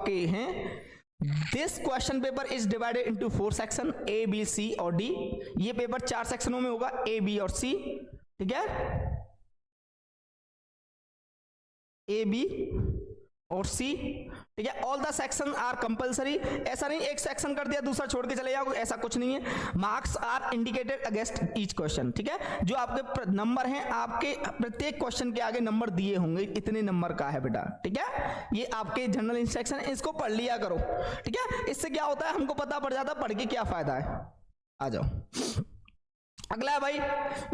आपके हैं। This question paper is divided into 4 section, A B C और D. ये पेपर 4 सेक्शनों में होगा, ए बी और सी, ठीक है, ए बी और सी, ठीक है। All the section are compulsory, ऐसा नहीं एक सेक्शन कर दिया दूसरा छोड़ के चले जाओ, ऐसा कुछ नहीं है। Marks are indicated against each question, ठीक है। जो आपके नंबर हैं, आपके प्रत्येक क्वेश्चन के आगे नंबर दिए होंगे, इतने नंबर का है बेटा, ठीक है। ये आपके जनरल इंस्ट्रक्शन है, इसको पढ़ लिया करो, ठीक है। इससे क्या होता है, हमको पता पड़ जाता है पढ़ के क्या फायदा है। आ जाओ अगला है भाई,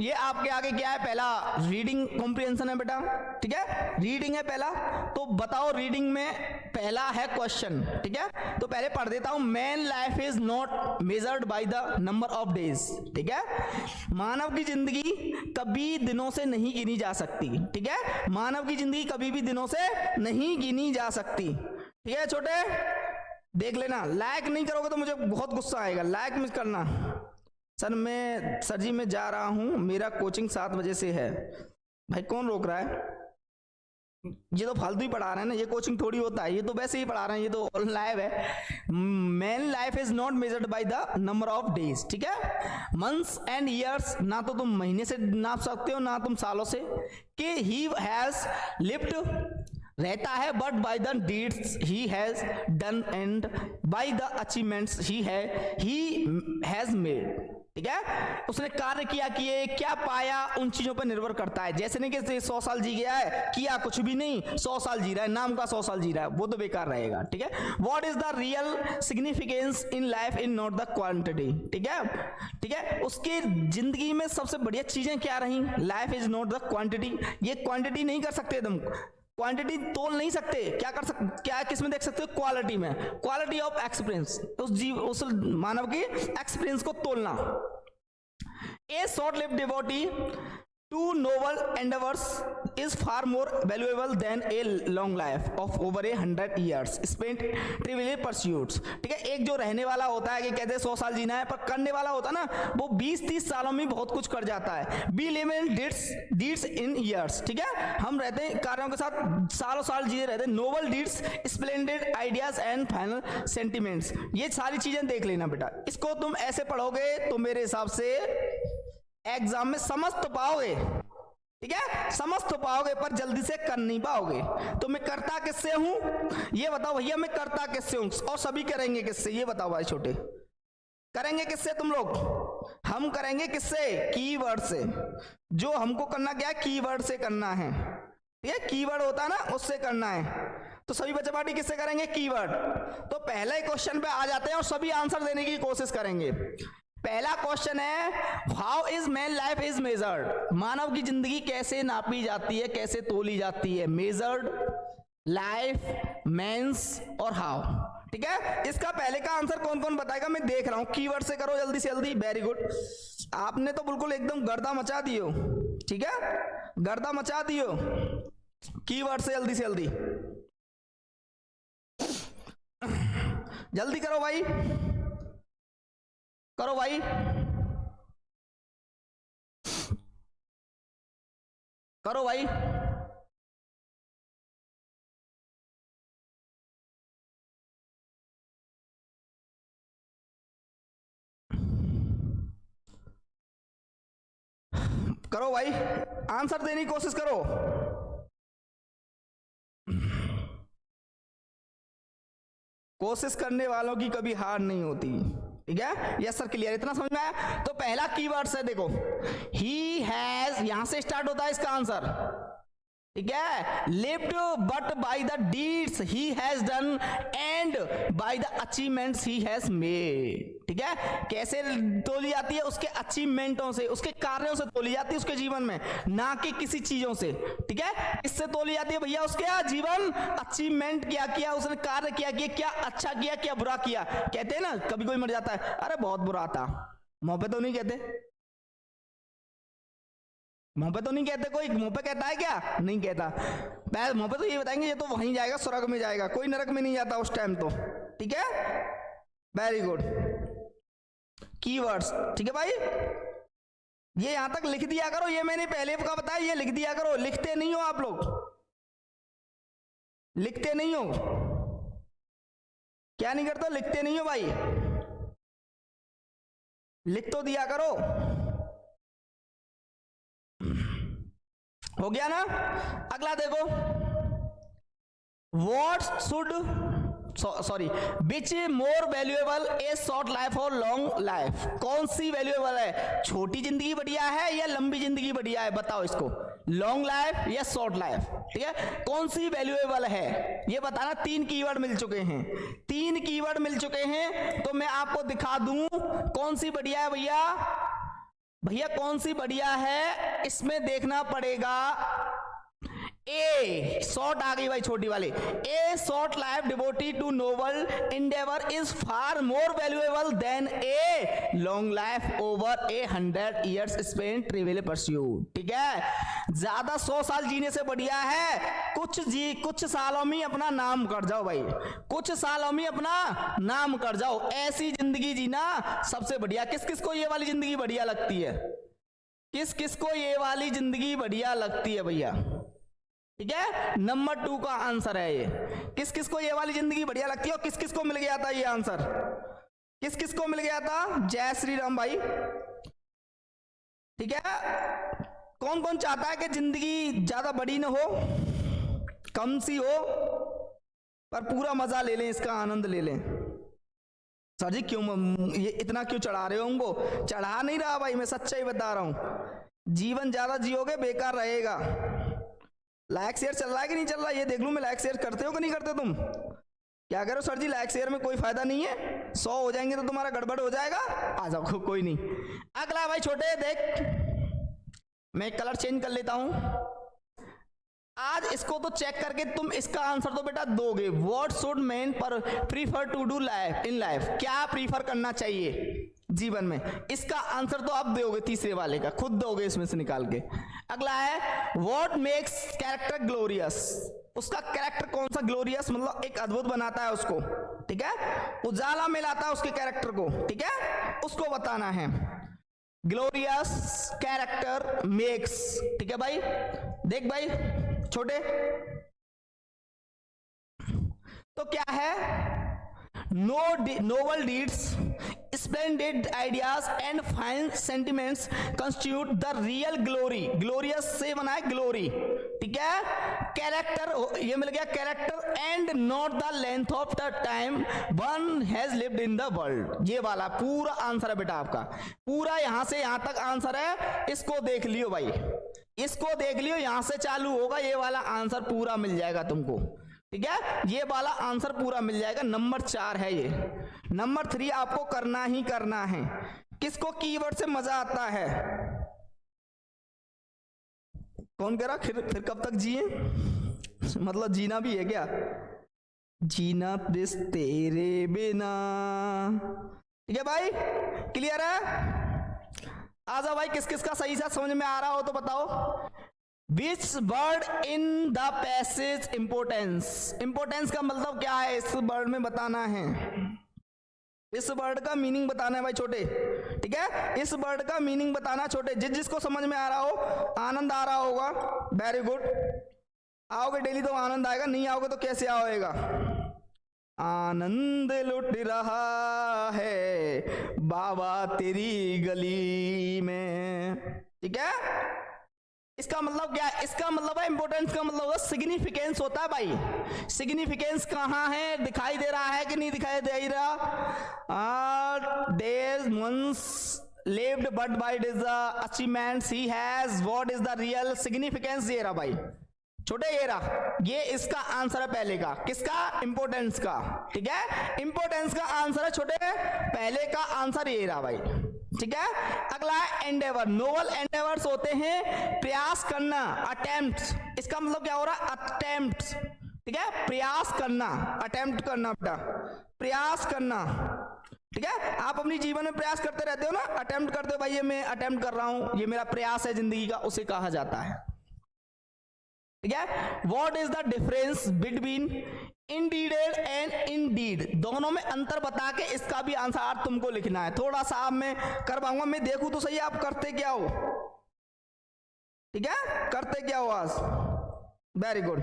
ये आपके आगे क्या है, पहला रीडिंग कॉम्प्रिहेंशन है बेटा, ठीक है। रीडिंग है पहला, तो बताओ रीडिंग में पहला है क्वेश्चन, ठीक है। तो पहले पढ़ देता हूं, man life is not measured by the number of days, ठीक है। मानव की जिंदगी कभी दिनों से नहीं गिनी जा सकती, ठीक है। मानव की जिंदगी कभी भी दिनों से नहीं गिनी जा सकती, ठीक है। छोटे देख लेना, लाइक नहीं करोगे तो मुझे बहुत गुस्सा आएगा, लाइक मत करना। सर जी मैं जा रहा हूं, मेरा कोचिंग 7 बजे से है। भाई कौन रोक रहा है, ये तो फालतू ही पढ़ा रहे हैं ना, ये कोचिंग थोड़ी होता है, ये तो वैसे ही पढ़ा रहे हैं, ये तो लाइव है। Man life is not measured by the number of days, ठीक है। मंथ्स एंड ईयर्स, ना तो तुम महीने से नाप सकते हो ना तुम सालों से। कि ही हैज लिव्ड, रहता है, but by the deeds he has done and by the achievements he has made, ठीक है। उसने कार्य किया, किए क्या पाया, उन चीजों पर निर्भर करता है। जैसे नहीं कि 100 साल जी गया है, किया कुछ भी नहीं, 100 साल जी रहा है, नाम का 100 साल जी रहा है, वो तो बेकार रहेगा, ठीक है। What is the real significance in life in not the quantity, ठीक है, ठीक है। उसकी जिंदगी में सबसे बढ़िया चीजें क्या रही, life is not the quantity, ये क्वांटिटी नहीं कर सकते तुम, क्वांटिटी तोल नहीं सकते, क्या कर सकते, क्या किस में देख सकते हो, क्वालिटी में, क्वालिटी ऑफ एक्सपीरियंस, उस मानव के एक्सपीरियंस को तोलना। A short lived devotee to noble endeavours is far more valuable than a long life of over 100 years spent trivial pursuits, ठीक है। एक जो रहने वाला होता है कि कहते हैं 100 साल जीना है, पर करने वाला होता है ना, वो 20-30 सालों में बहुत कुछ कर जाता है। B living deeds in years, ठीक है। हम रहते हैं कार्यों के साथ सालों साल जीते रहते हैं। Noble deeds, splendid ideas and final sentiments, ये सारी चीजें देख लेना बेटा। इसको तुम ऐसे पढ़ोगे तो मेरे हिसाब से एग्जाम में समझ तो पाओगे, ठीक है, समझ तो पाओगे, पर जल्दी से कर नहीं पाओगे। तो मैं करता किससे हूं, ये बताओ भैया, मैं करता किससे हूं, और सभी करेंगे किससे, ये बताओ भाई छोटे, करेंगे किससे तुम लोग, हम करेंगे किससे, कीवर्ड से। जो हमको करना क्या है, कीवर्ड से करना है, ठीक है। कीवर्ड होता है ना, उससे करना है। तो सभी बच्चे पार्टी किससे करेंगे, कीवर्ड। तो पहले क्वेश्चन पे आ जाते हैं और सभी आंसर देने की कोशिश करेंगे। पहला क्वेश्चन है, how is man life is measured, मानव की जिंदगी कैसे नापी जाती है, कैसे तोली जाती है। मेजर्ड, लाइफ, मेंस और हाउ, ठीक है। इसका पहले का आंसर कौन कौन बताएगा, मैं देख रहा हूं, कीवर्ड से करो जल्दी से जल्दी। वेरी गुड, आपने तो बिल्कुल एकदम गर्दा मचा दियो, ठीक है, गर्दा मचा दियो। कीवर्ड से जल्दी जल्दी करो भाई, करो भाई, करो भाई। करो भाई, आंसर देने की कोशिश करो। कोशिश करने वालों की कभी हार नहीं होती, ठीक है। यस सर, क्लियर, इतना समझ में आया। तो पहला कीवर्ड है देखो, ही हैज, यहां से स्टार्ट होता है इसका आंसर, ठीक है। Lived but by the deeds he has done and by the achievements he has made, ठीक है। कैसे तोली जाती है, उसके अचीवमेंटों से, उसके कार्यों से तोली जाती है उसके जीवन में, ना कि किसी चीजों से, ठीक है। इससे तोली जाती है भैया उसके जीवन, अचीवमेंट क्या किया उसने, कार्य क्या किया, क्या अच्छा किया क्या बुरा किया। कहते हैं ना कभी कोई मर जाता है, अरे बहुत बुरा था, मुंह पे तो नहीं कहते, मुंह पे तो नहीं कहते, कोई मुंह पे कहता है क्या, नहीं कहता। मुंह पे तो ये बताएंगे ये तो वहीं जाएगा, स्वर्ग में जाएगा, कोई नरक में नहीं जाता उस टाइम तो, ठीक है। वेरी गुड, कीवर्ड्स, ठीक है भाई। ये यहां तक लिख दिया करो, ये मैंने पहले का बताया, ये लिख दिया करो। लिखते नहीं हो आप लोग, लिखते नहीं हो, क्या नहीं करते, लिखते नहीं हो भाई, लिख तो दिया करो। हो गया ना। अगला देखो, what should sorry which more valuable A short life और लॉन्ग लाइफ, कौन सी वैल्यूएबल है, छोटी जिंदगी बढ़िया है या लंबी जिंदगी बढ़िया है, बताओ इसको, लॉन्ग लाइफ या शॉर्ट लाइफ, ठीक है, कौन सी वैल्यूएबल है ये बताना। 3 कीवर्ड मिल चुके हैं, 3 कीवर्ड मिल चुके हैं, तो मैं आपको दिखा दूं कौन सी बढ़िया है भैया। भैया कौन सी बढ़िया है, इसमें देखना पड़ेगा। ए शॉर्ट आ गई भाई, छोटी वाली, a short life devoted to noble endeavour is far more valuable than a long life over 100 years spent trivial pursuit, ठीक है, ज्यादा 100 साल जीने से बढ़िया है कुछ सालों में अपना नाम कर जाओ भाई, कुछ सालों में अपना नाम कर जाओ, ऐसी जिंदगी जीना सबसे बढ़िया। किस किस को ये वाली जिंदगी बढ़िया लगती है, किस किस को ये वाली जिंदगी बढ़िया लगती है भैया, ठीक है, नंबर 2 का आंसर है ये। किस किस को ये वाली जिंदगी बढ़िया लगती है और किस किस को मिल गया था ये आंसर, किस किस को मिल गया था, जय श्री राम भाई, ठीक है। कौन कौन चाहता है कि जिंदगी ज्यादा बड़ी ना हो, कम सी हो, पर पूरा मजा ले लें, इसका आनंद ले लें। सर जी क्यों ये इतना क्यों चढ़ा रहे हो हमको, चढ़ा नहीं रहा भाई, मैं सच्चाई बता रहा हूं, जीवन ज्यादा जियोगे बेकार रहेगा। लाइक शेयर चल रहा है कि नहीं चल रहा, ये देख लूं मैं, लाइक शेयर करते हो कि नहीं करते तुम, क्या करो सर जी, लाइक शेयर में कोई फायदा नहीं है, 100 हो जाएंगे तो तुम्हारा गड़बड़ हो जाएगा, आ जाओ कोई नहीं। अगला भाई छोटे, देख मैं कलर चेंज कर लेता हूं, आज इसको तो चेक करके तुम इसका आंसर तो बेटा दोगे। What should man per prefer to do life in life, क्या प्रीफर करना चाहिए जीवन में, इसका आंसर तो आप दोगे, तीसरे वाले का खुद दोगे इसमें से निकाल के। अगला है व्हाट मेक्स कैरेक्टर ग्लोरियस, उसका कैरेक्टर कौन सा ग्लोरियस, मतलब एक अद्भुत बनाता है उसको, ठीक है, उजाला में लाता है उसके कैरेक्टर को, ठीक है, उसको बताना है। ग्लोरियस कैरेक्टर मेक्स, ठीक है भाई, देख भाई छोटे, तो क्या है, noble deeds, splendid ideas and fine sentiments constitute the real glory, glorious से बना है ग्लोरी, ठीक है, कैरेक्टर ये मिल गया, character and not the length of the time one has lived in the world, ये वाला पूरा आंसर है बेटा आपका, पूरा यहां से यहां तक आंसर है, इसको देख लियो भाई, इसको देख लियो, यहां से चालू होगा, ये वाला आंसर पूरा मिल जाएगा तुमको, ठीक है, ये वाला आंसर पूरा मिल जाएगा। नंबर 4 है ये। नंबर 3 आपको करना ही करना है। किसको कीवर्ड से मजा आता है, कौन कह रहा, फिर कब तक जिए, मतलब जीना भी है क्या, जीना दिस तेरे बिना, ठीक है भाई, क्लियर है। आ जाओ भाई, किस किस का सही से समझ में आ रहा हो तो बताओ। Which word in the passage importance, importance का मतलब क्या है, इस वर्ड में बताना है, इस वर्ड का मीनिंग बताना है भाई छोटे, ठीक है, इस वर्ड का मीनिंग बताना छोटे, जिसको समझ में आ रहा हो, आनंद आ रहा होगा, वेरी गुड, आओगे डेली तो आनंद आएगा, नहीं आओगे तो कैसे आएगा, आनंद लुट रहा है बाबा तेरी गली में, ठीक है। इसका मतलब क्या है, इसका मतलब है इंपोर्टेंस का मतलब सिग्निफिकेंस होता है भाई, सिग्निफिकेंस कहाँ है, दिखाई दे रहा है कि नहीं दिखाई दे रहा, there once lived but by his achievements he has, what is the real significance, ये रहा भाई छोटे, ये रहा, ये इसका आंसर है पहले का, किसका, इंपोर्टेंस का, ठीक है, इंपोर्टेंस का आंसर है छोटे, पहले का आंसर ये रहा भाई, ठीक है। अगला है एंडेवर, नोबल एंडेवर्स होते हैं प्रयास करना, अटेम्प्ट्स, इसका मतलब क्या हो रहा है, अटेम्प्ट्स, ठीक है, प्रयास करना, अटेम्प्ट करना बेटा, प्रयास करना, ठीक है, आप अपनी जीवन में प्रयास करते रहते हो ना, अटेम्प्ट करते हो भाई, ये मैं अटेम्प्ट कर रहा हूं, ये मेरा प्रयास है जिंदगी का, उसे कहा जाता है, ठीक है। What is the difference between indeed and indeed, दोनों में अंतर बता के इसका भी आंसर तुमको लिखना है, थोड़ा सा आप मैं करवाऊंगा, मैं देखूं तो सही आप करते क्या हो, ठीक है, करते क्या हो आज, वेरी गुड,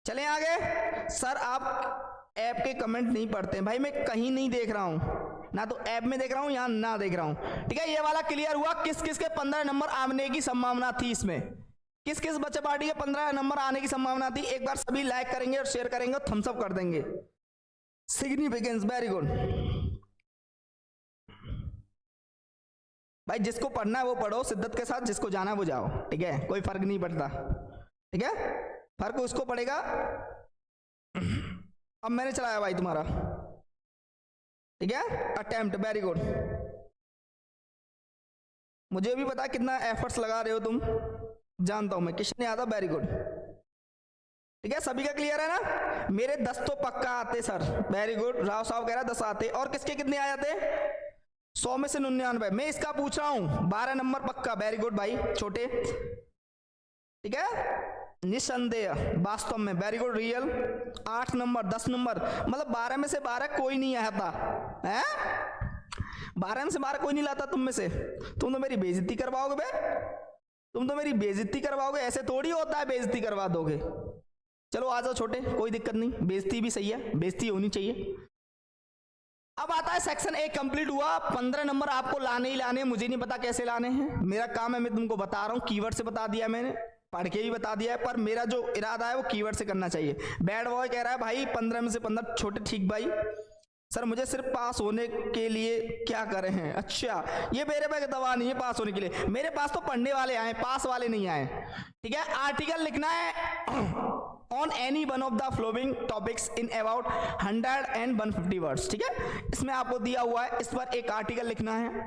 चलें आगे। सर आप ऐप के कमेंट नहीं पढ़ते हैं भाई, मैं कहीं नहीं देख रहा हूं, ना तो ऐप में देख रहा हूं, यहां ना देख रहा हूं। ठीक है, ये वाला क्लियर हुआ। किस किस के 15 नंबर आने की संभावना थी इसमें, किस किस बच्चे पार्टी के 15 नंबर आने की संभावना थी? एक बार सभी लाइक करेंगे और शेयर करेंगे और थम्स अप कर देंगे। सिग्निफिकेंस, वेरी गुड भाई। जिसको पढ़ना है वो पढ़ो शिद्दत के साथ, जिसको जाना है वो जाओ। ठीक है, कोई फर्क नहीं पड़ता। ठीक है, फर्क उसको पड़ेगा। अब मैंने चलाया भाई तुम्हारा। ठीक है, अटेम्प्ट, वेरी गुड। मुझे भी पता कितना एफर्ट्स लगा रहे हो तुम, जानता हूं मैं। Kishan Yadav, very good. ठीक है, सभी का क्लियर है ना? मेरे 10 तो पक्का आते सर, वेरी गुड। राव साहब कह रहा है 10 आते। और किसके कितने आ जाते? 100 में से 99। मैं इसका पूछ रहा हूं, 12 नंबर पक्का, वेरी गुड भाई छोटे। ठीक है, निसंदेह, वास्तव में, very good, real. 8 number, 10 number, मतलब 12 में से 12 कोई नहीं आता है। 12 में से 12 कोई नहीं लाता तुम में से। तुम तो मेरी बेइज्जती करवाओगे बे, तुम तो मेरी बेइज्जती करवाओगे। ऐसे थोड़ी होता है, बेइज्जती करवा दोगे। चलो आ जाओ छोटे, कोई दिक्कत नहीं, बेइज्जती भी सही है, बेइज्जती होनी चाहिए। अब आता है सेक्शन ए कंप्लीट हुआ। 15 नंबर आपको लाने ही लाने, मुझे नहीं पता कैसे लाने हैं, मेरा काम है, मैं तुमको बता रहा हूं। कीवर्ड से बता दिया मैंने, पढ़ के भी बता दिया है, पर मेरा जो इरादा है वो कीवर्ड से करना चाहिए। बैड बॉय कह रहा है भाई 15 में से 15 छोटे। ठीक भाई, सर मुझे सिर्फ पास होने के लिए क्या करें हैं? अच्छा, ये मेरे पे दवा नहीं है पास होने के लिए, मेरे पास तो पढ़ने वाले आए, पास वाले नहीं आए। ठीक है, आर्टिकल लिखना है on any one of the flowing topics in about 100 and 150 words. ठीक है, इसमें आपको दिया हुआ है, इस पर एक आर्टिकल लिखना है।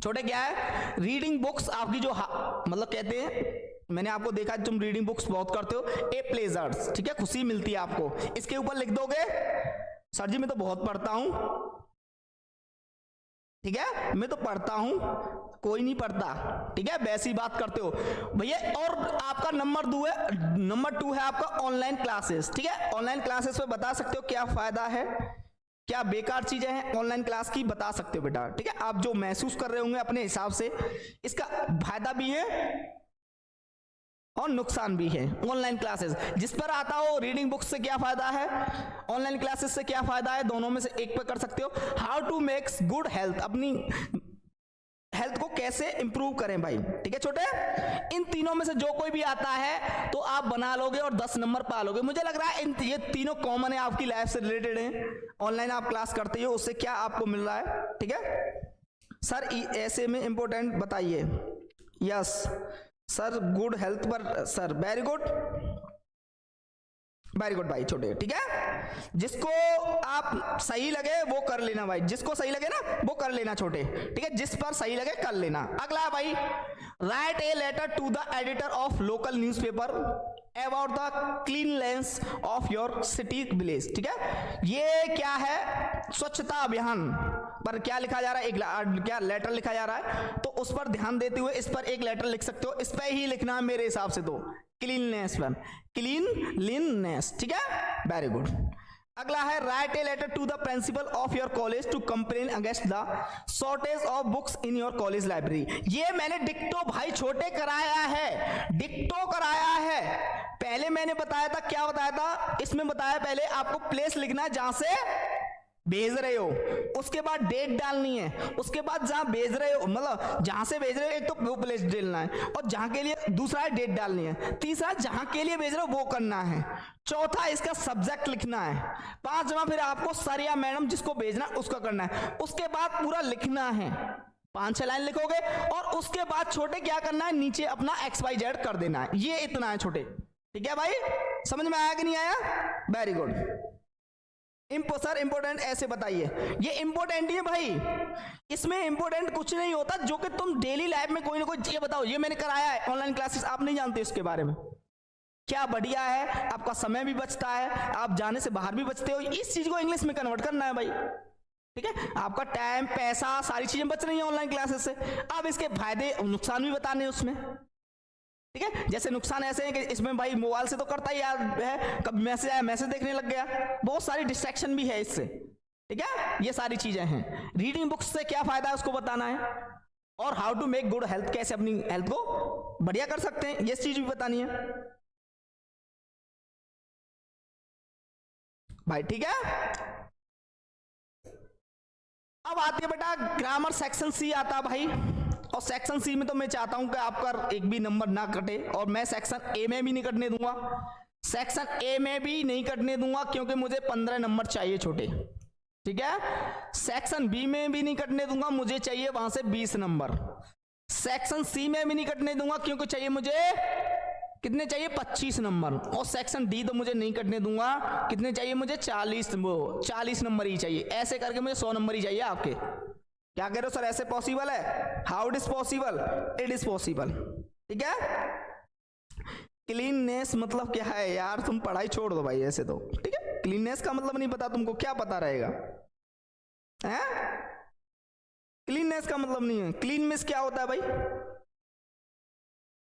छोटे क्या है, रीडिंग बुक्स आपकी जो मतलब कहते हैं, मैंने आपको देखा तुम रीडिंग बुक्स बहुत करते हो, ए प्लेजर्स। ठीक है, खुशी मिलती है आपको, इसके ऊपर लिख दोगे सर जी मैं तो बहुत पढ़ता हूं। ठीक है, मैं तो पढ़ता हूं, कोई नहीं पढ़ता। ठीक है, वैसी बात करते हो भैया। और आपका नंबर 2 है आपका ऑनलाइन क्लासेस। ठीक है, ऑनलाइन क्लासेस में बता सकते हो क्या फायदा है, क्या बेकार चीजें हैं ऑनलाइन क्लास की, बता सकते हो बेटा। ठीक है, आप जो महसूस कर रहे होंगे अपने हिसाब से, इसका फायदा भी है और नुकसान भी है। ऑनलाइन क्लासेस जिस पर आता हो, रीडिंग बुक्स से क्या फायदा है, ऑनलाइन क्लासेस से क्या फायदा है, दोनों में से एक पे कर सकते हो। How to makes good health, अपनी हेल्थ को कैसे इंप्रूव करें भाई। ठीक है छोटे, इन तीनों में से जो कोई भी आता है तो आप बना लोगे और 10 नंबर पा लोगे। मुझे लग रहा है ये तीनों कॉमन है, आपकी लाइफ से रिलेटेड है। ऑनलाइन आप क्लास करते हो, उससे क्या आपको मिल रहा है। ठीक है सर, ऐसे में इंपॉर्टेंट बताइए। यस सर, गुड हेल्थ पर सर, वेरी गुड भाई छोटे। ठीक है, जिसको आप सही लगे वो कर लेना भाई, जिसको सही लगे ना वो कर लेना छोटे। ठीक है, जिस पर सही लगे कर लेना। अगला है भाई, write a letter to the editor of local newspaper about the cleanness of your city village. ठीक है, ये क्या है, स्वच्छता अभियान पर क्या लिखा जा रहा है, एक क्या लेटर लिखा जा रहा है, तो उस पर ध्यान देते हुए इस पर एक लेटर लिख सकते हो। इस पर ही लिखना है मेरे हिसाब से, तो क्लीननेस पर, क्लीननेस। ठीक है, वेरी गुड। अगला है, write a letter to the principal of your college to complain against the shortage of books in your college library. ये मैंने डिक्टो भाई छोटे कराया है, डिक्टो कराया है। पहले मैंने बताया था, क्या बताया था इसमें, बताया पहले आपको प्लेस लिखना है जहां से भेज रहे हो, उसके बाद डेट डालनी है, उसके बाद जहां भेज रहे हो, मतलब जहां से भेज रहे हो, एक तो वो प्लेस डालना है, और जहां के लिए दूसरा है डेट डालनी है, तीसरा जहां के लिए भेज रहे हो वो करना है, चौथा इसका सब्जेक्ट लिखना है, पांचवा फिर आपको सर या मैडम जिसको भेजना है उसका करना है। उसके बाद पूरा लिखना है, 5-6 लाइन लिखोगे और उसके बाद छोटे क्या करना है, नीचे अपना XYZ कर देना है। ये इतना है छोटे। ठीक है भाई, समझ में आया कि नहीं आया? Very good. सर इंपोर्टेंट ऐसे बताइए, ये इंपोर्टेंट ही है भाई, इसमें इंपोर्टेंट कुछ नहीं होता जो कि तुम डेली लाइफ में कोई ना कोई। ये बताओ, ये मैंने कराया है ऑनलाइन क्लासेस, आप नहीं जानते इसके बारे में, क्या बढ़िया है, आपका समय भी बचता है, आप जाने से बाहर भी बचते हो। इस चीज को इंग्लिश में कन्वर्ट करना है भाई। ठीक है, आपका टाइम, पैसा, सारी चीजें बच रही हैं ऑनलाइन क्लासेस से। अब इसके फायदे नुकसान भी बताने हैं उसमें। ठीक है, जैसे नुकसान ऐसे हैं कि इसमें भाई मोबाइल से तो करता ही यार है, कब मैसेज आया मैसेज देखने लग गया, बहुत सारी डिस्ट्रैक्शन भी है इससे। ठीक है, ये सारी चीजें हैं। रीडिंग बुक्स से क्या फायदा है उसको बताना है, और how to make good health, कैसे अपनी हेल्थ को बढ़िया कर सकते हैं, ये चीज भी बतानी है। भाई, ठीक है। अब आती है बेटा ग्रामर सेक्शन सी आता भाई, और सेक्शन सी में तो मैं चाहता हूं कि आपका एक भी नंबर ना कटे, और मैं सेक्शन ए में भी नहीं कटने दूंगा, सेक्शन ए में भी नहीं कटने दूंगा, क्योंकि मुझे 15 नंबर चाहिए छोटे, ठीक है। सेक्शन बी में भी नहीं कटने दूंगा, मुझे चाहिए वहां से 20 नंबर। सेक्शन सी में भी नहीं कटने दूंगा, क्योंकि चाहिए मुझे कितने चाहिए 25 नंबर। और सेक्शन डी तो मुझे नहीं कटने दूंगा, कितने चाहिए मुझे 40 नंबर ही चाहिए। ऐसे करके मुझे 100 नंबर ही चाहिए आपके। क्या कह रहे हो सर, ऐसे पॉसिबल है? How it is possible? It is possible, ठीक है। क्लीननेस मतलब क्या है यार, तुम पढ़ाई छोड़ दो भाई ऐसे तो, ठीक है। क्लीननेस का मतलब नहीं पता तुमको, क्या पता रहेगा है? क्लीननेस का मतलब नहीं है। क्लीन मिस क्या होता है भाई?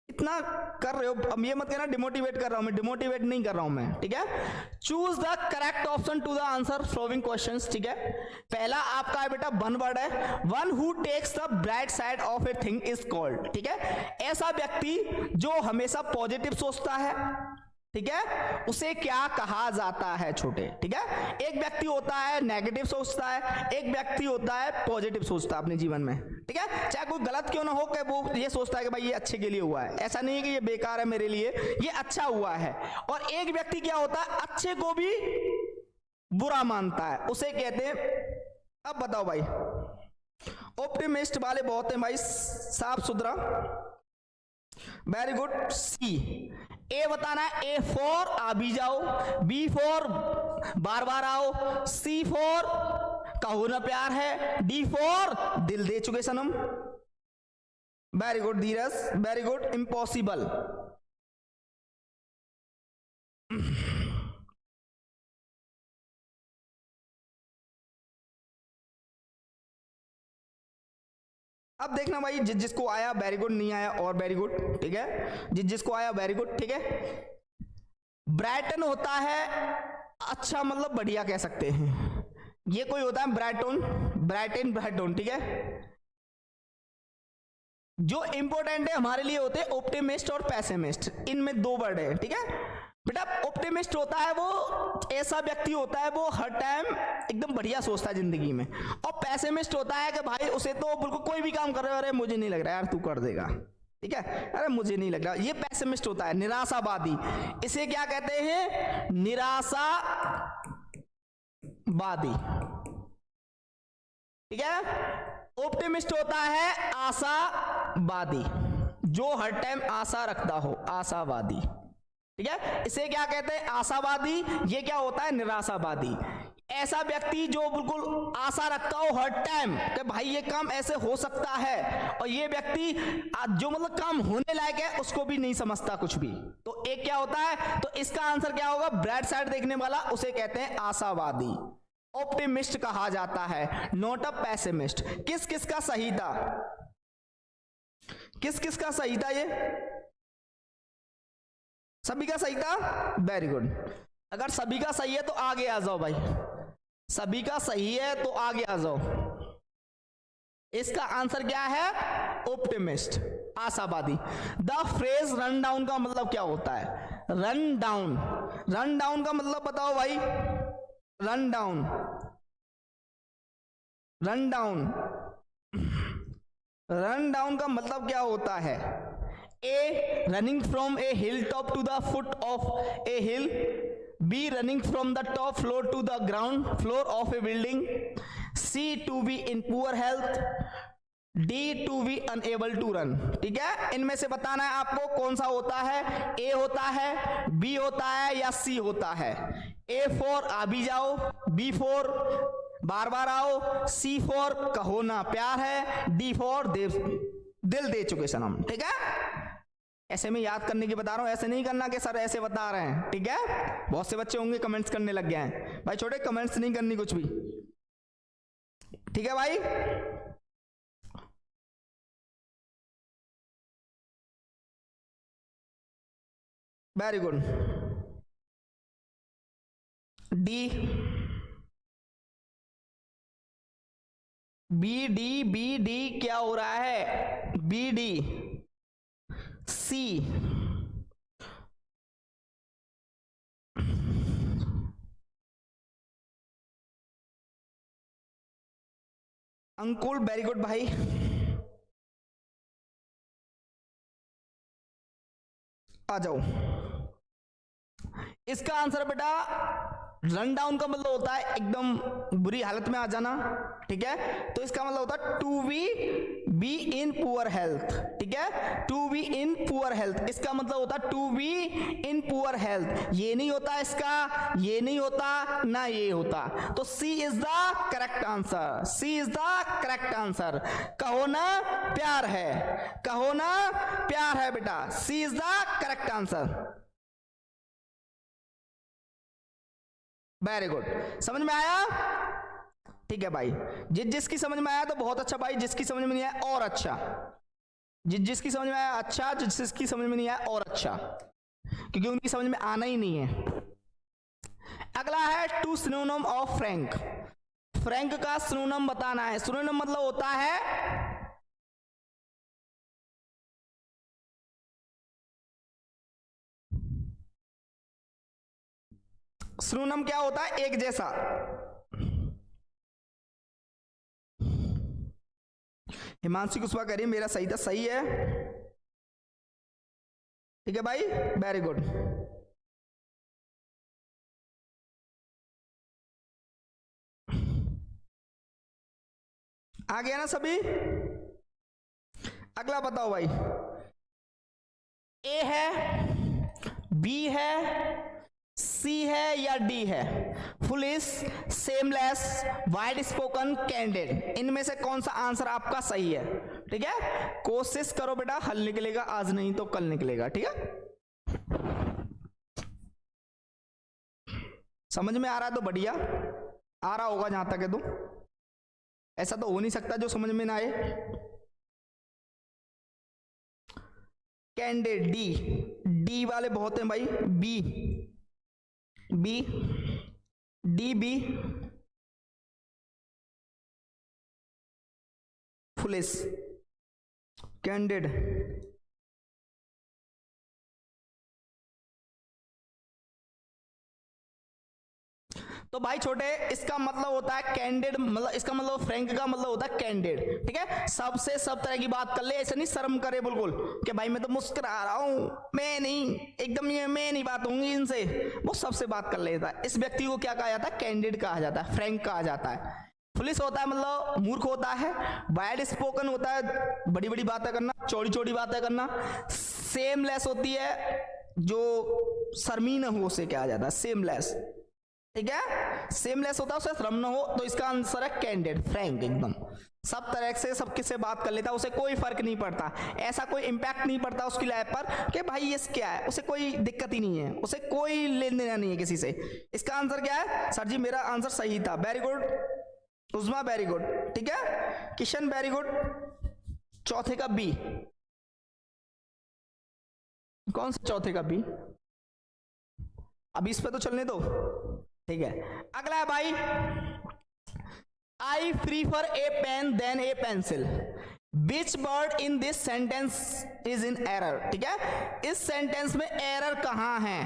इतना कर रहे हो, अब ये मत कहना डिमोटिवेट कर रहा हूं मैं, डिमोटिवेट नहीं कर रहा हूं मैं, ठीक है। Choose the correct option to the answer following questions, ठीक है। पहला आपका है बेटा वन वर्ड है, one who takes the bright side of a thing is called, ठीक है। ऐसा व्यक्ति जो हमेशा पॉजिटिव सोचता है, ठीक है, उसे क्या कहा जाता है छोटे, ठीक है। एक व्यक्ति होता है नेगेटिव सोचता है, एक व्यक्ति होता है पॉजिटिव सोचता है अपने जीवन में, ठीक है। चाहे कोई गलत क्यों ना हो कि वो ये सोचता है कि भाई ये अच्छे के लिए हुआ है, ऐसा नहीं है कि ये बेकार है मेरे लिए, ये अच्छा हुआ है। और एक व्यक्ति क्या होता है, अच्छे को भी बुरा मानता है, उसे कहते हैं, अब बताओ भाई, ऑप्टिमिस्ट वाले बहुत हैं भाई, साफ सुथरा, वेरी गुड। सी, ए बताना है, ए फॉर आ भी जाओ, बी फॉर बार बार आओ, सी फॉर कहो ना प्यार है, डी फॉर दिल दे चुके सनम। वेरी गुड धीरज, वेरी गुड। इम्पॉसिबल, अब देखना भाई, जिसको आया वेरी गुड, नहीं आया और वेरी गुड, ठीक है। जिसको आया वेरी गुड, ठीक है। ब्राइटन होता है अच्छा, मतलब बढ़िया कह सकते हैं। ये कोई होता है ब्राइटन, ब्राइटन, ठीक है। जो इंपॉर्टेंट है हमारे लिए होते हैं ऑप्टिमिस्ट और पेसिमिस्ट, इनमें दो वर्ड है, ठीक है बेटा। ऑप्टिमिस्ट होता है वो ऐसा व्यक्ति होता है वो हर टाइम एकदम बढ़िया सोचता है जिंदगी में, और पेसिमिस्ट होता है कि भाई उसे तो बिल्कुल कोई भी काम कर रहे हो, अरे मुझे नहीं लग रहा यार तू कर देगा, ठीक है, अरे मुझे नहीं लग रहा। ये पेसिमिस्ट होता है, निराशावादी। इसे क्या कहते हैं? निराशावादी, ठीक है। ऑप्टिमिस्ट होता है आशावादी, जो हर टाइम आशा रखता हो, आशावादी, ठीक है। इसे क्या कहते हैं? आशावादी। ये क्या होता है? निराशावादी। ऐसा व्यक्ति जो बिल्कुल आशा रखता हो हर टाइम कि भाई ये काम ऐसे हो सकता है, और ये व्यक्ति जो मतलब काम होने लायक है उसको भी नहीं समझता कुछ भी, तो एक क्या होता है? तो इसका आंसर क्या होगा? ब्राइट साइड देखने वाला, उसे कहते हैं आशावादी, ऑप्टिमिस्ट कहा जाता है, नॉट अ पेसिमिस्ट। किस किस का सही था? किस किस का सही था? ये सभी का सही था, वेरी गुड। अगर सभी का सही है तो आगे आ जाओ भाई, सभी का सही है तो आगे आ जाओ। इसका आंसर क्या है? ऑप्टिमिस्ट, आशावादी। द फ्रेज रन डाउन का मतलब क्या होता है? रन डाउन, रन डाउन का मतलब बताओ भाई। Run down, run down, run down का मतलब क्या होता है? A, running from a hilltop to the foot of a hill. B, running from the top floor to the ground floor of a building. C, to be in poor health. D, to be unable to run. ठीक है, इनमें से बताना है आपको कौन सा होता है। A होता है, B होता है, या C होता है। A फॉर आ भी जाओ, B फॉर बार बार आओ, C फॉर कहो ना प्यार है, D फॉर दिल दे चुके सनम, ठीक है। ऐसे में याद करने की बता रहा हूं, ऐसे नहीं करना कि सर ऐसे बता रहे हैं, ठीक है। बहुत से बच्चे होंगे कमेंट्स करने लग गए हैं, भाई छोटे कमेंट्स नहीं करनी कुछ भी, ठीक है भाई। Very good. D, B D क्या हो रहा है? B D. C, Ankul very good भाई। आ जाओ, इसका आंसर बेटा रन डाउन का मतलब होता है एकदम बुरी हालत में आ जाना, ठीक है। तो इसका मतलब होता है to be in poor health, ठीक है, to be in poor health, इसका मतलब होता है to be in poor health. ये नहीं होता इसका, ये नहीं होता ना ये होता, तो C is the correct answer, C is the correct answer. कहो ना प्यार है, कहो ना प्यार है बेटा, C is the correct answer. Very good, समझ में आया, ठीक है भाई। जिसकी समझ में आया तो बहुत अच्छा भाई, जिसकी समझ में नहीं आया और अच्छा, जिसकी समझ में आया अच्छा, जिसकी समझ में नहीं आया और अच्छा, क्योंकि उनकी समझ में आना ही नहीं है। अगला है two synonym of frank. Frank का सिनोनिम बताना है। सिनोनिम मतलब होता है सिनोनिम क्या होता है, एक जैसा। हिमांशु कुशवाहा कह रही है मेरा सही था, सही है, ठीक है भाई, वेरी गुड। आ गया ना सभी। अगला बताओ भाई, ए है, बी है, सी है या डी है। Foolish, seamless, wide spoken, candid, इनमें से कौन सा आंसर आपका सही है, ठीक है। कोशिश करो बेटा, हल निकलेगा, आज नहीं तो कल निकलेगा, ठीक है। समझ में आ रहा है तो बढ़िया, आ रहा होगा जहां तक है तो, ऐसा तो हो नहीं सकता जो समझ में ना आए। कैंडिड, डी, डी वाले बहुत हैं भाई, B, B, D, B, foolish, candid, तो भाई छोटे, इसका मतलब होता है कैंडिड, मतलब इसका मतलब फ्रैंक का मतलब होता है कैंडिड, ठीक है। सबसे सब तरह की बात कर ले, ऐसे नहीं शर्म करे बिल्कुल कि भाई मैं तो मुस्कुरा रहा हूं, मैं नहीं, एकदम ये मैं नहीं बात होंगी इनसे, वो सबसे बात कर लेता है। इस व्यक्ति को क्या कहा जाता है, कैंडिड कहा जाता है, फ्रैंक कहा जाता है। फुलिश होता है मतलब मूर्ख होता है, वाइड स्पोकन होता है बड़ी बड़ी बातें करना, चौड़ी चौड़ी बातें करना, सेमलेस होती है जो शर्मी न हो उसे कहा जाता है सेमलेस, ठीक है। सेमलेस होता है उसे श्रम न हो, तो इसका आंसर है कैंडिड, फ्रैंक, एकदम सब तरह से सब किससे बात कर लेता है, उसे कोई फर्क नहीं पड़ता, ऐसा कोई इंपैक्ट नहीं पड़ता उसकी लाइफ पर कि भाई ये क्या है, उसे कोई दिक्कत ही नहीं है, उसे कोई लेन देना नहीं है किसी से। इसका आंसर क्या है, सर जी मेरा आंसर सही था, वेरी गुड। उस्मा वेरी गुड, ठीक है। Kishan very good. चौथे का बी, कौन सा चौथे का बी, अब इस पे तो चलने दो, ठीक है। अगला है भाई, I prefer a pen than a pencil, which word in this sentence is in error, ठीक है। इस सेंटेंस में एरर कहां है,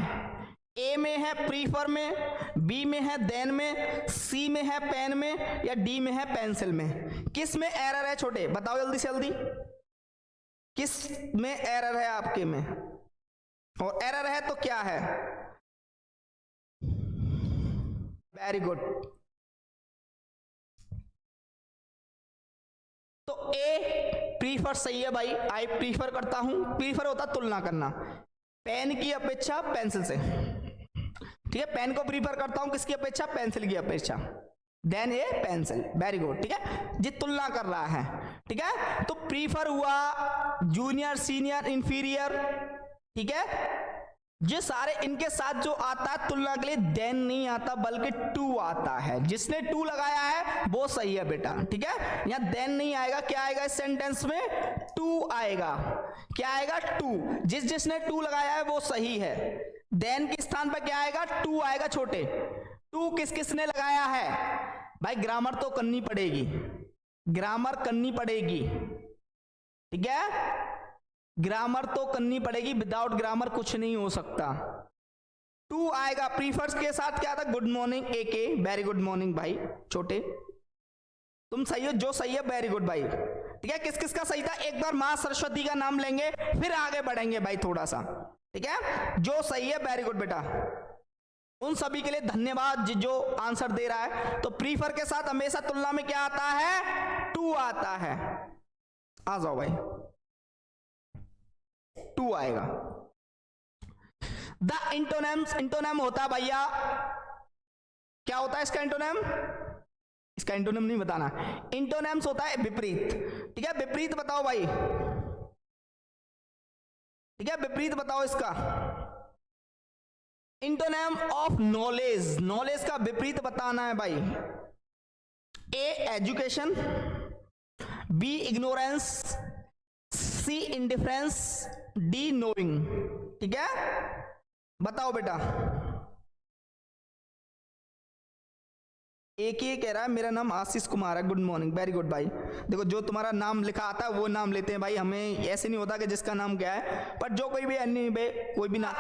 ए में है प्रीफर में, बी में है देन में, सी में है पेन में, या डी में है पेंसिल में। किस में एरर है छोटे, बताओ जल्दी से जल्दी, किस में एरर है आपके में, और एरर है तो क्या है। वेरी गुड, तो ए प्रीफर सही है भाई, आई प्रीफर करता हूं, प्रीफर होता तुलना करना, पेन की अपेक्षा पेंसिल से, ठीक है। पेन को प्रीफर करता हूं किसकी अपेक्षा, पेंसिल की अपेक्षा, than a pencil, very good, ठीक है। जी तुलना कर रहा है, ठीक है, तो प्रीफर हुआ जूनियर, सीनियर, इंफीरियर, ठीक है। ये सारे इनके साथ जो आता है तुलना के लिए देन नहीं आता बल्कि टू आता है, जिसने टू लगाया है वो सही है बेटा, ठीक है। यहां देन नहीं आएगा, क्या आएगा इस सेंटेंस में, टू आएगा, क्या आएगा, टू, जिसने टू लगाया है वो सही है। देन के स्थान पर क्या आएगा, टू आएगा छोटे। टू किसने लगाया है भाई, ग्रामर तो करनी पड़ेगी, ग्रामर करनी पड़ेगी, ठीक है, ग्रामर तो करनी पड़ेगी, विदाउट ग्रामर कुछ नहीं हो सकता। टू आएगा, प्रीफर्स के साथ क्या था, गुड मॉर्निंग, ए के, वेरी गुड मॉर्निंग भाई छोटे, तुम सही हो, जो सही है वेरी गुड भाई। ठीक है, किस किस का सही था, एक बार माँ सरस्वती का नाम लेंगे फिर आगे बढ़ेंगे भाई थोड़ा सा। ठीक है, जो सही है वेरी गुड बेटा। उन सभी के लिए धन्यवाद जो आंसर दे रहा है। तो प्रीफर के साथ हमेशा तुलना में क्या आता है, टू आता है। आ जाओ भाई, टू आएगा। द इंटोनेम्स, इंटोनेम होता है भैया, क्या होता है इसका इंटोनेम, इसका इंटोनेम नहीं बताना, इंटोनेम्स होता है विपरीत। ठीक है, विपरीत बताओ भाई, ठीक है विपरीत बताओ इसका। इंटोनेम ऑफ नॉलेज, नॉलेज का विपरीत बताना है भाई। ए एजुकेशन, बी इग्नोरेंस, सी इंडिफरेंस, डी नोइंग। ठीक है, बताओ बेटा। एक ही कह रहा है मेरा नाम आशीष कुमार है, गुड मॉर्निंग, वेरी गुड भाई। देखो जो तुम्हारा नाम लिखा आता है वो नाम लेते हैं भाई, हमें ऐसे नहीं होता कि जिसका नाम क्या है, पर जो कोई भी अन्य कोई भी ना,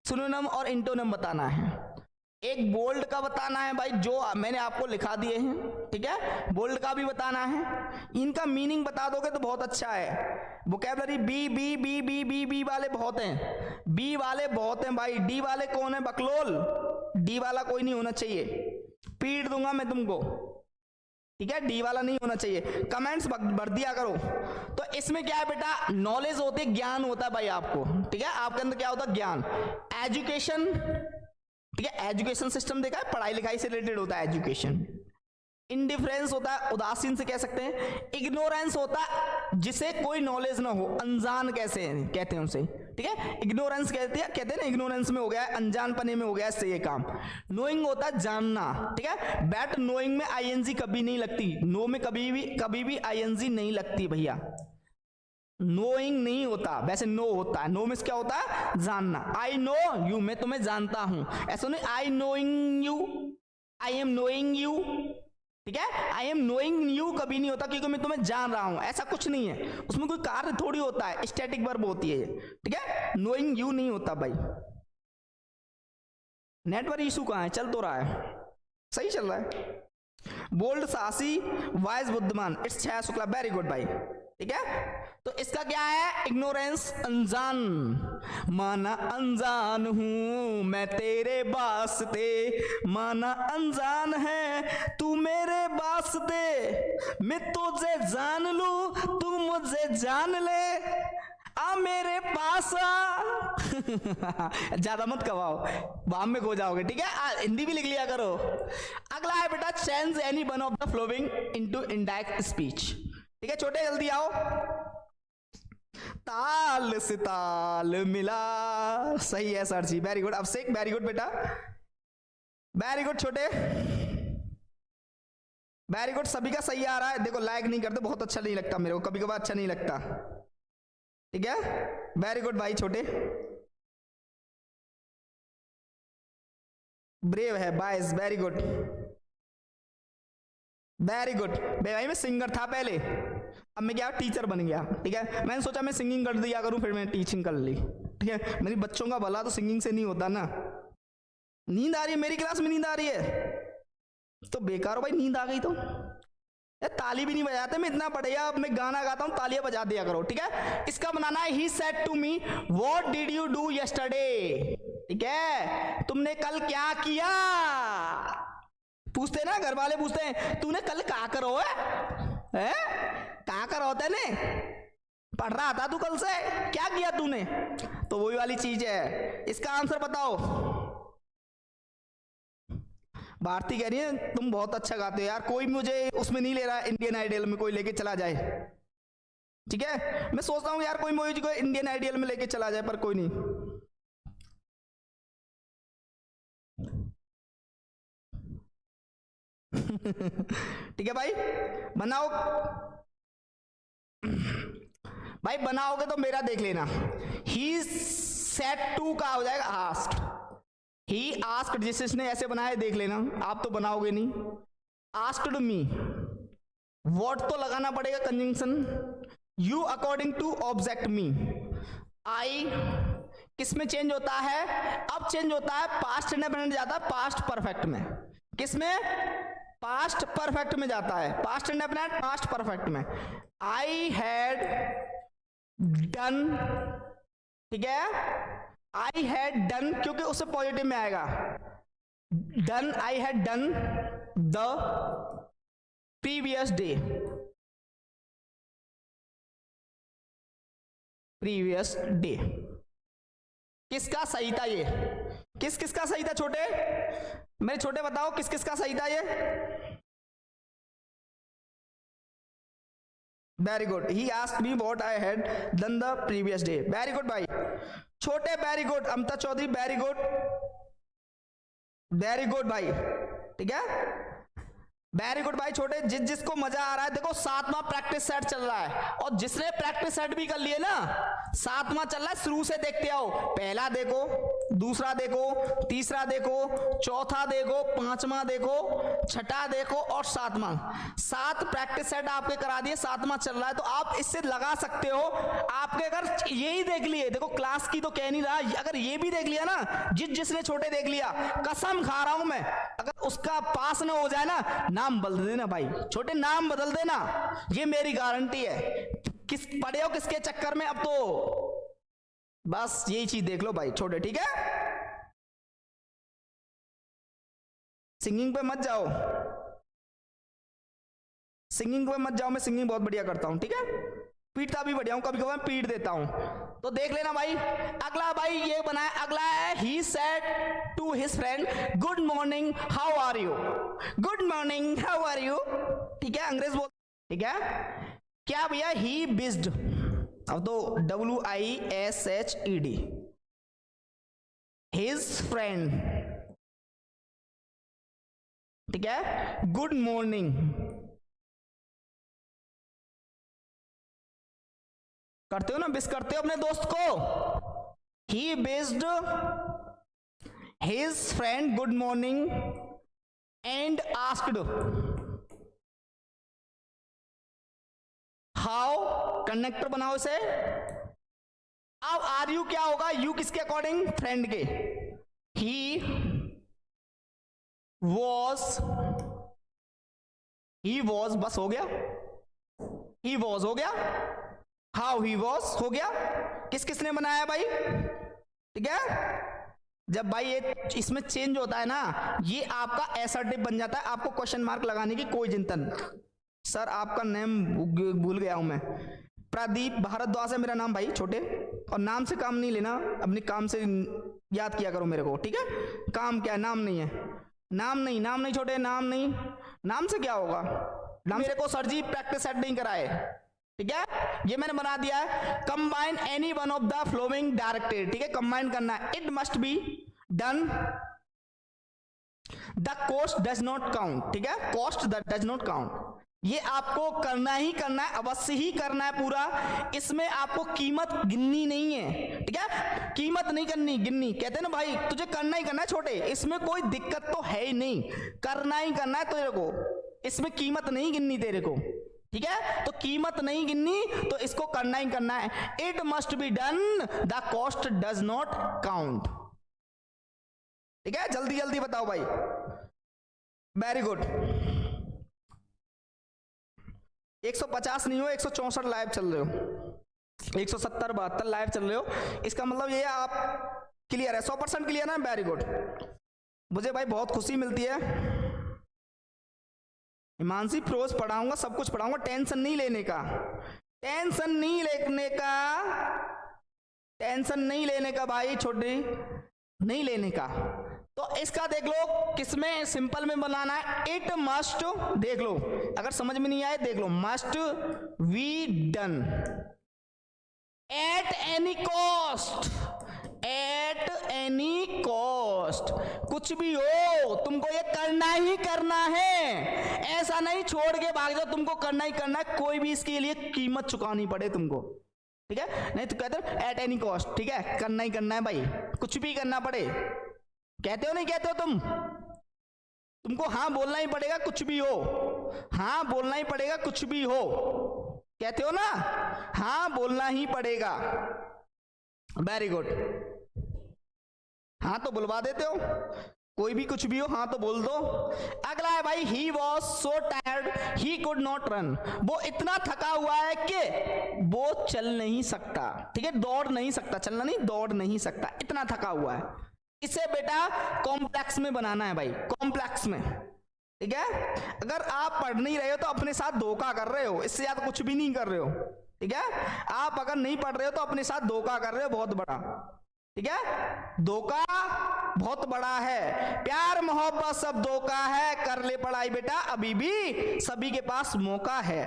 सिनोनिम और इंटोनिम बताना है। एक बोल्ड का बताना है भाई, जो मैंने आपको लिखा दिए हैं। ठीक है, बोल्ड का भी बताना है, इनका मीनिंग बता दोगे तो बहुत अच्छा है। Vocabulary B B B B B B वाले बहुत हैं, बी वाले बहुत हैं भाई। डी वाले कौन है, बकलोल, डी वाला कोई नहीं होना चाहिए, पीट दूंगा मैं तुमको। ठीक है, डी वाला नहीं होना चाहिए, कमेंट्स भर दिया करो। तो इसमें क्या है बेटा, नॉलेज होती है, ज्ञान होता है भाई आपको। ठीक है, आपके अंदर क्या होता है, ज्ञान। एजुकेशन, ठीक है, एजुकेशन सिस्टम देखा है, पढ़ाई लिखाई से रिलेटेड होता है एजुकेशन। इंडिफरेंस होता है, उदासीन से कह सकते हैं। इग्नोरेंस होता है जिसे कोई नॉलेज ना हो, अनजान कैसे कहते हैं उसे। ठीक है, इग्नोरेंस कहते हैं ना, इग्नोरेंस में हो गया, अनजान पने में हो गया इससे ये काम। नोइंग होता है जानना। ठीक है, बैट नोइंग में आईएनजी कभी नहीं लगती, नो में कभी भी आईएनजी नहीं लगती भैया, नोइंग नहीं होता, वैसे नो होता है। नो में क्या होता है, जानना। आई नो यू, मैं तुम्हें जानता हूं, ऐसा नहीं I knowing you, I am knowing you. ठीक है, आई एम नोइंग यू कभी नहीं होता क्योंकि मैं तुम्हें जान रहा हूं, ऐसा कुछ नहीं है, उसमें कोई कार्य थोड़ी होता है, स्टैटिक वर्ब होती है। ठीक है, नोइंग यू नहीं होता भाई। नेटवर्क इशू कहां है, चल तो रहा है, सही चल रहा है। बोल्ड साहसी, वाइज बुद्धिमान, it's Chhaya Shukla, very good भाई। ठीक है, तो इसका क्या है, इग्नोरेंस, अनजान। माना अनजान हूं मैं तेरे वास्ते, माना अनजान है तू मेरे वास्ते, मैं तुझे जान लूं तू मुझे जान ले, आ मेरे पास आ। ज्यादा मत कवाओ, वाम में खो जाओगे। ठीक है, हिंदी भी लिख लिया करो। अगला है बेटा, change any one of the flowing into indirect speech. ठीक है छोटे, जल्दी आओ। ताल से ताल मिला, सही है सर जी, वेरी गुड। अभिषेक वेरी गुड बेटा, वेरी गुड छोटे, वेरी गुड। सभी का सही आ रहा है। देखो लाइक नहीं करते, बहुत अच्छा नहीं लगता मेरे को, कभी कभार अच्छा नहीं लगता। ठीक है, वेरी गुड भाई छोटे, ब्रेव है बायस, वेरी गुड, वेरी गुड। भाई मैं सिंगर था पहले, अब मैं क्या टीचर बन गया। ठीक है, मैंने सोचा मैं सिंगिंग कर दिया करूं, फिर मैंने टीचिंग कर ली। ठीक है, मेरी बच्चों का भला तो सिंगिंग से नहीं होता ना। नींद आ रही है, मेरी क्लास में नींद आ रही है तो बेकार हो भाई, नींद आ गई तो ताली भी नहीं बजाते, मैं इतना बढ़िया अब मैं गाना गाता हूं, तालियां बजा दिया करो। ठीक है, इसका बनाना है, he said to me what did you do yesterday. ठीक है, तुमने कल क्या किया, पूछते ना घर वाले, पूछते हैं तूने कल क्या करो है, क्या कर होता है ने, पढ़ रहा था तू कल से, क्या किया तूने, तो वही वाली चीज है। इसका आंसर बताओ। भारती कह रही है तुम बहुत अच्छा गाते हो यार, कोई मुझे उसमें नहीं ले रहा, इंडियन आइडियल में कोई लेके चला जाए। ठीक है, मैं सोचता हूँ यार कोई मुझे कोई इंडियन आइडियल में लेके चला जाए, पर कोई नहीं। ठीक है भाई, बनाओ भाई, बनाओगे तो मेरा देख लेना। ही सेड टू का हो जाएगा आस्क्ड, ही आस्क्ड, जिसने ऐसे बनाया देख लेना, आप तो बनाओगे नहीं। आस्क्ड मी, व्हाट तो लगाना पड़ेगा conjunction. You according to object me, I किस में चेंज होता है, अब चेंज होता है पास्ट इंडेफिनिट जाता है पास्ट परफेक्ट में, किसमें, पास्ट परफेक्ट में जाता है, पास्ट इंडेफिनिट पास्ट परफेक्ट में। आई हैड डन, ठीक है, आई हैड डन क्योंकि उससे पॉजिटिव में आएगा, done, I had done the previous day, previous day. किसका सही था ये, किस किसका सही था छोटे, मेरे छोटे बताओ किस किसका सही था ये। Very good, he asked me what I had done the previous day. Very good भाई छोटे, very good. Amta Chaudhary very good, very good भाई, ठीक है, वेरी गुड भाई छोटे। जिसको मजा आ रहा है, देखो 7वां प्रैक्टिस सेट चल रहा है, और जिसने प्रैक्टिस सेट भी कर लिए ना, 7वां चल रहा है, शुरू से देखते आओ। पहला देखो, दूसरा देखो, तीसरा देखो, चौथा देखो, 5वां देखो, छठा देखो और 7वां। 7 प्रैक्टिस सेट आपके करा दिए, 7वां चल रहा है, तो आप इससे लगा सकते हो। आपके अगर यही देख लिए, देखो क्लास की तो कह नहीं रहा, अगर ये भी देख लिया ना, जिसने छोटे देख लिया, कसम खा रहा हूं मैं, अगर उसका पास ना हो जाए ना, नाम बदल देना भाई छोटे, नाम बदल देना, ये मेरी गारंटी है। किस पढ़े हो किसके चक्कर में, अब तो बस यही चीज देख लो भाई छोटे, ठीक है। सिंगिंग पे मत जाओ, सिंगिंग पे मत जाओ, मैं सिंगिंग बहुत बढ़िया करता हूं, ठीक है, पीटता भी बढ़िया हूं, कभी कभी पीट देता हूं, तो देख लेना भाई। अगला भाई ये बनाया, अगला है he said to his friend good morning how are you, good morning how are you, ठीक है, अंग्रेज बोल, ठीक है, क्या भैया, ही बिज्ड, अब तो WISHED, हिज फ्रेंड, ठीक है, गुड मॉर्निंग, करते हो ना, बिस करते हो अपने दोस्त को। He wished his friend good morning and asked how, connector बनाओ इसे। अब आर यू क्या होगा, यू किसके अकॉर्डिंग, फ्रेंड के। ही वॉज, बस हो गया, ही वॉज हो गया, हाउ ही वॉज हो गया, किस किसने बनाया भाई, ठीक है। जब भाई ये इसमें चेंज होता है ना, ये आपका असर्टिव बन जाता है, आपको क्वेश्चन मार्क लगाने की कोई चिंता नहीं। सर आपका नेम भूल गया हूं मैं, प्रदीप भारद्वाज है मेरा नाम भाई छोटे, और नाम से काम नहीं लेना, अपने काम से याद किया करो मेरे को, ठीक है। काम क्या है, नाम नहीं है, नाम नहीं छोटे, नाम नहीं, नाम से क्या होगा, नाम मेरे को सर जी प्रैक्टिस सेट नहीं कराए, ठीक है, ये मैंने बना दिया है। Combine any one of the flowing directed, ठीक है, कंबाइन करना है, it must be done, the cost does not count, ठीक है, कॉस्ट डज नॉट काउंट, ये आपको करना ही करना है, अवश्य ही करना है पूरा। इसमें आपको कीमत गिननी नहीं है, ठीक है, कीमत नहीं करनी, गिननी, कहते हैं ना भाई तुझे करना ही करना है छोटे, इसमें कोई दिक्कत तो है ही नहीं, करना ही करना है तेरे को, इसमें कीमत नहीं गिननी तेरे को, ठीक है, तो कीमत नहीं गिननी, तो इसको करना ही करना है। It must be done, the cost does not count, ठीक है, जल्दी जल्दी बताओ भाई, वेरी गुड। 150 नहीं हो, 164 लाइव चल रहे हो, 170 72 लाइव चल रहे हो, इसका मतलब ये आप क्लियर है, 100% क्लियर है, वेरी गुड। मुझे भाई बहुत खुशी मिलती है, हिमांशी प्रोज पढ़ाऊंगा, सब कुछ पढ़ाऊंगा, टेंशन नहीं लेने का, टेंशन नहीं लेने का, टेंशन नहीं लेने का भाई छोटी, नहीं लेने का। तो इसका देख लो किसमें सिंपल में बनाना है, इट मस्ट, देख लो अगर समझ में नहीं आए देख लो, must be done at any cost, at any cost, कुछ भी हो तुमको ये करना ही करना है, ऐसा नहीं छोड़ के भाग जाओ, तुमको करना ही करना है, कोई भी इसके लिए कीमत चुकानी पड़े तुमको, ठीक है, नहीं तो कहते हो एट एनी कॉस्ट, ठीक है, करना ही करना है भाई, कुछ भी करना पड़े, कहते हो नहीं कहते हो तुमको हाँ बोलना ही पड़ेगा कुछ भी हो, हाँ बोलना ही पड़ेगा कुछ भी हो, कहते हो ना, हाँ बोलना ही पड़ेगा, वेरी गुड, हाँ तो बुलवा देते हो, कोई भी कुछ भी हो, हाँ तो बोल दो। अगला है भाई, he was so tired he could not run, वो इतना थका हुआ है कि वो चल नहीं सकता, ठीक है, दौड़ नहीं सकता, चलना नहीं, दौड़ नहीं सकता, इतना थका हुआ है। इसे बेटा कॉम्प्लेक्स में बनाना है भाई, कॉम्प्लेक्स में, ठीक है। अगर आप पढ़ नहीं रहे हो तो अपने साथ धोखा कर रहे हो, इससे ज्यादा कुछ भी नहीं कर रहे हो, ठीक है। आप अगर नहीं पढ़ रहे हो तो अपने साथ धोखा कर रहे हो बहुत बड़ा, ठीक है, धोखा बहुत बड़ा है। प्यार मोहब्बत सब धोखा है, कर ले पढ़ाई बेटा अभी भी सभी के पास मौका है,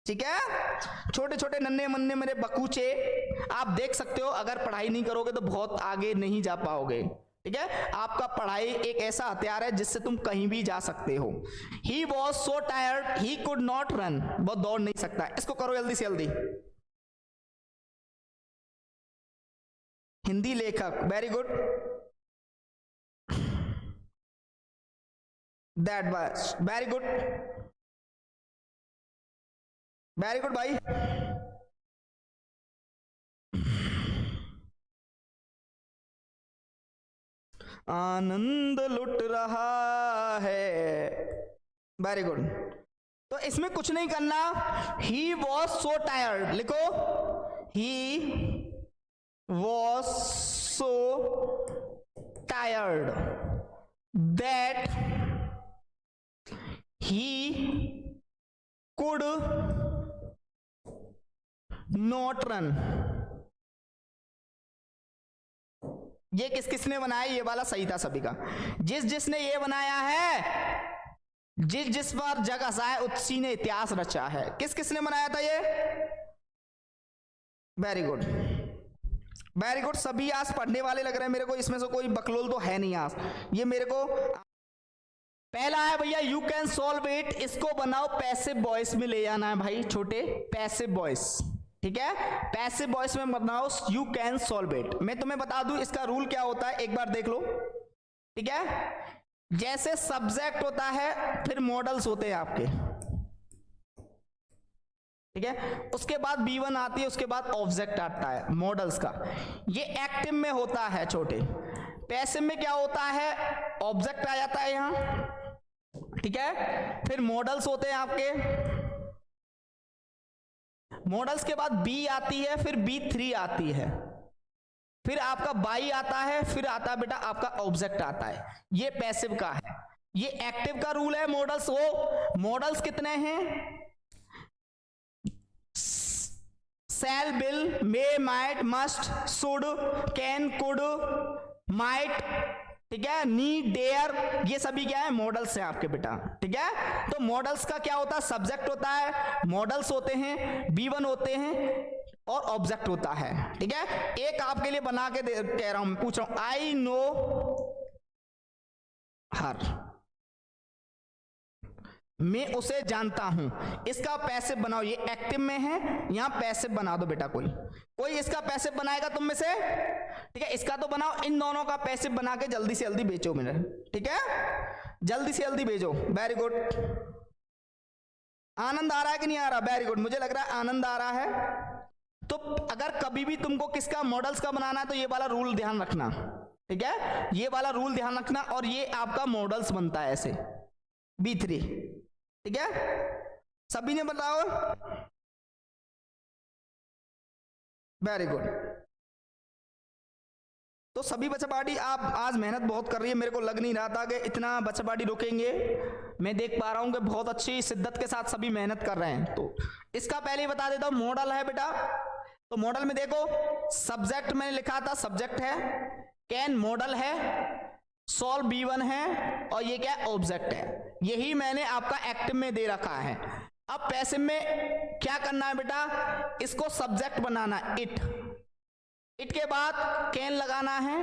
ठीक है। छोटे छोटे नन्हे मन्ने मेरे बकूचे, आप देख सकते हो, अगर पढ़ाई नहीं करोगे तो बहुत आगे नहीं जा पाओगे, ठीक है। आपका पढ़ाई एक ऐसा हथियार है जिससे तुम कहीं भी जा सकते हो। He was so tired he could not run, वो दौड़ नहीं सकता। इसको करो जल्दी से जल्दी। हिंदी लेखक, very good, that was very good, very good भाई। आनंद लुट रहा है, वेरी गुड। तो इसमें कुछ नहीं करना, ही वॉज सो टायर्ड लिखो, ही was so tired that he could not run। ये किसने बनाया, ये वाला सही था सभी का। जिसने ये बनाया है, जिस पर जग हंसाए उसी ने इतिहास रचा है। किसने बनाया था ये, वेरी गुड, वेरी गुड। सभी आज पढ़ने वाले लग रहे हैं मेरे को, इसमें से कोई बकलोल तो है नहीं आज। ये मेरे को पहला है भैया, यू कैन सॉल्व इट, इसको बनाओ पैसिव वॉइस में ले जाना है भाई, छोटे पैसिव वॉइस, ठीक है, पैसिव वॉइस में बनाओ यू कैन सॉल्व इट। मैं तुम्हें बता दूं इसका रूल क्या होता है, एक बार देख लो, ठीक है। जैसे सब्जेक्ट होता है, फिर मॉडल्स होते हैं आपके, ठीक है, उसके बाद B1 आती है, उसके बाद ऑब्जेक्ट आता है मॉडल्स का। ये एक्टिव में होता है छोटे। पैसिव में क्या होता है, ऑब्जेक्ट आ जाता है यहां, ठीक है, फिर मॉडल्स होते हैं आपके, मॉडल्स के बाद B आती है, फिर B3 आती है, फिर आपका बाई आता है, फिर आता है बेटा आपका ऑब्जेक्ट आता है। ये पैसिव का है। ये एक्टिव का रूल है मॉडल्स। वो मॉडल्स कितने हैं, shall, will, may, might, must, should, can, could, might, ठीक है, नीड, डेयर, ये सभी क्या है, मॉडल्स हैं आपके बेटा, ठीक है। तो मॉडल्स का क्या होता है, सब्जेक्ट होता है, मॉडल्स होते हैं, B1 होते हैं और ऑब्जेक्ट होता है, ठीक है। एक आपके लिए बना के कह रहा हूं, पूछ रहा हूं, आई नो हर, मैं उसे जानता हूं। इसका पैसिव बनाओ, ये एक्टिव में है, यहां पैसिव बना दो बेटा। कोई इसका पैसिव बनाएगा तुम में से, ठीक है, इसका तो बनाओ। इन दोनों का पैसिव बना के जल्दी से जल्दी बेचो मेरे, ठीक है, जल्दी से जल्दी भेजो। Very good. आनंद आ रहा है कि नहीं आ रहा, वेरी गुड, मुझे लग रहा है आनंद आ रहा है। तो अगर कभी भी तुमको किसका मॉडल्स का बनाना है तो ये वाला रूल ध्यान रखना, ठीक है, ये वाला रूल ध्यान रखना। और ये आपका मॉडल्स बनता है ऐसे, B3, ठीक है, सभी ने बताओ, वेरी गुड। तो सभी बच्चा पार्टी आप आज मेहनत बहुत कर रही है, मेरे को लग नहीं रहा था कि इतना बच्चा पार्टी रुकेंगे। मैं देख पा रहा हूं कि बहुत अच्छी शिद्दत के साथ सभी मेहनत कर रहे हैं। तो इसका पहले ही बता देता हूं, मॉडल है बेटा। तो मॉडल में देखो, सब्जेक्ट मैंने लिखा था, सब्जेक्ट है, कैन मॉडल है, सॉल्व B1 है, और ये क्या ऑब्जेक्ट है। यही मैंने आपका एक्टिव में दे रखा है। अब पैसिव में क्या करना है बेटा, इसको सब्जेक्ट बनाना, इट के बाद कैन लगाना है,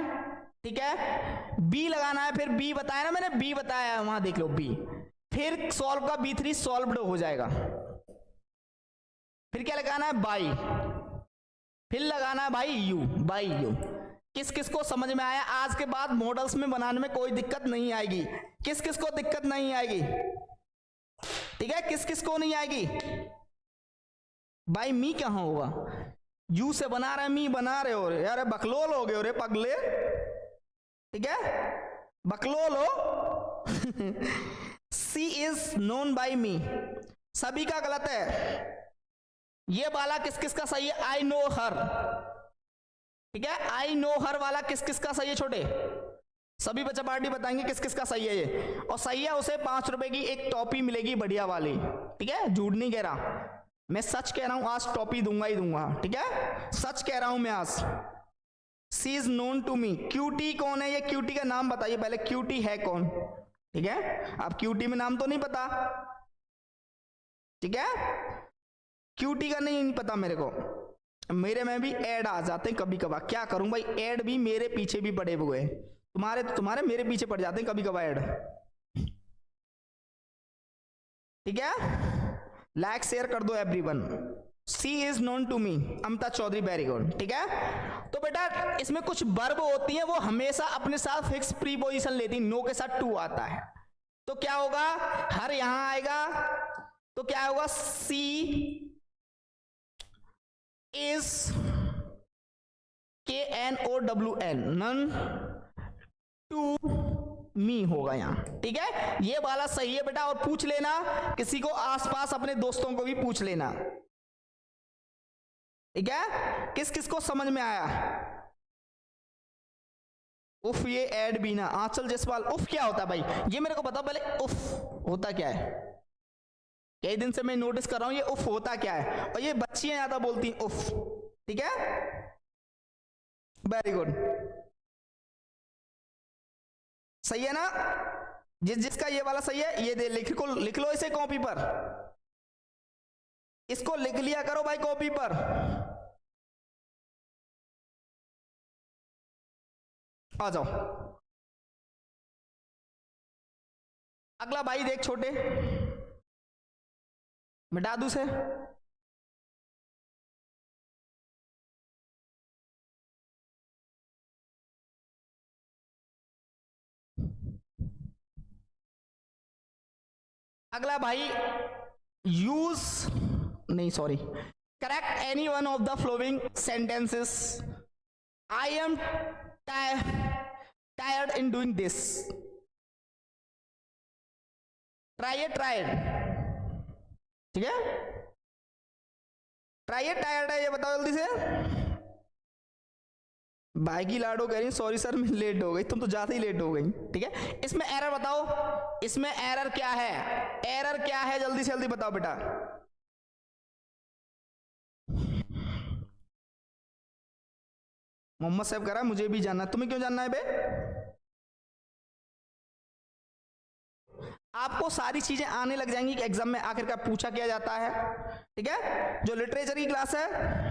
ठीक है, B लगाना है, फिर B बताया ना मैंने, B बताया है वहां, देख लो B, फिर सॉल्व का B3 सॉल्व्ड हो जाएगा। फिर क्या लगाना है, बाई, फिर लगाना है भाई यू, बाई यू। किस किस को समझ में आया? आज के बाद मॉडल्स में बनाने में कोई दिक्कत नहीं आएगी। किस किस को दिक्कत नहीं आएगी, ठीक है, किस किस को नहीं आएगी? भाई मी कहां होगा, यू से बना रहे, मी बना रहे हो रे, अरे बकलोल हो गए रे पगले, ठीक है। बकलोल हो। सी इज नोन बाई मी, सभी का गलत है। ये वाला किस किस का सही है? आई नो हर, ठीक है, आई नो हर वाला किस किस का सही है छोटे? सभी बच्चा पार्टी बताएंगे किस किस का सही है ये। और सही है उसे 5 रुपए की एक टॉपी मिलेगी बढ़िया वाली, ठीक है, झूठ नहीं कह रहा, मैं सच कह रहा हूं, आज टॉपी दूंगा ही दूंगा, ठीक है, सच कह रहा हूं मैं आज। She is known to me, cutie कौन है? ये क्यूटी का नाम बताइए पहले, क्यूटी है कौन? ठीक है, आप क्यूटी में नाम तो नहीं पता, ठीक है, क्यूटी का नहीं पता मेरे को। मेरे में भी ऐड आ जाते हैं कभी कभार, क्या करूं भाई, ऐड भी मेरे पीछे भी पड़े हुए हैं, तुम्हारे मेरे पीछे पड़ जाते हैं कभी कभार ऐड, ठीक है, लाइक शेयर कर दो everyone. She is known to me, Amta Chaudhary, very good, ठीक है। तो बेटा इसमें कुछ वर्ब होती है वो हमेशा अपने साथ फिक्स प्रीपोजिशन लेती, नो के साथ टू आता है, तो क्या होगा, हर यहां आएगा, तो क्या होगा, she is KNOWN, none to me होगा यहां, ठीक है, ये वाला सही है बेटा। और पूछ लेना किसी को आसपास अपने दोस्तों को भी पूछ लेना, ठीक है, किस किस को समझ में आया? उफ, ये ऐड भी ना, आंचल जसवाल, उफ क्या होता है भाई, ये मेरे को बताओ पहले, उफ होता क्या है? कई दिन से मैं नोटिस कर रहा हूं ये उफ होता क्या है, और ये बच्चियां ज्यादा बोलती हैं उफ, ठीक है, वेरी गुड, सही है ना? जिसका ये वाला सही है ये दे लिख लो इसे कॉपी पर, इसको लिख लिया करो भाई कॉपी पर। आ जाओ अगला भाई देख छोटे, मिटा दूं से, अगला भाई यूज नहीं sorry, correct any one of the flowing sentences, I am tired in doing this, try it, ठीक है, ट्राई इट, टायर्ड है ये बताओ जल्दी से। भाई की लाडो कह रही सॉरी सर मैं लेट हो गई, तुम तो ज्यादा ही लेट हो गई, ठीक है, इसमें एरर बताओ, इसमें एरर क्या है, एरर क्या है, जल्दी से जल्दी बताओ बेटा। मोहम्मद साहब कह रहा है मुझे भी जानना है, तुम्हें क्यों जानना है बे? आपको सारी चीजें आने लग जाएंगी कि एग्जाम में आखिरकार पूछा क्या जाता है, ठीक है, जो लिटरेचर की क्लास है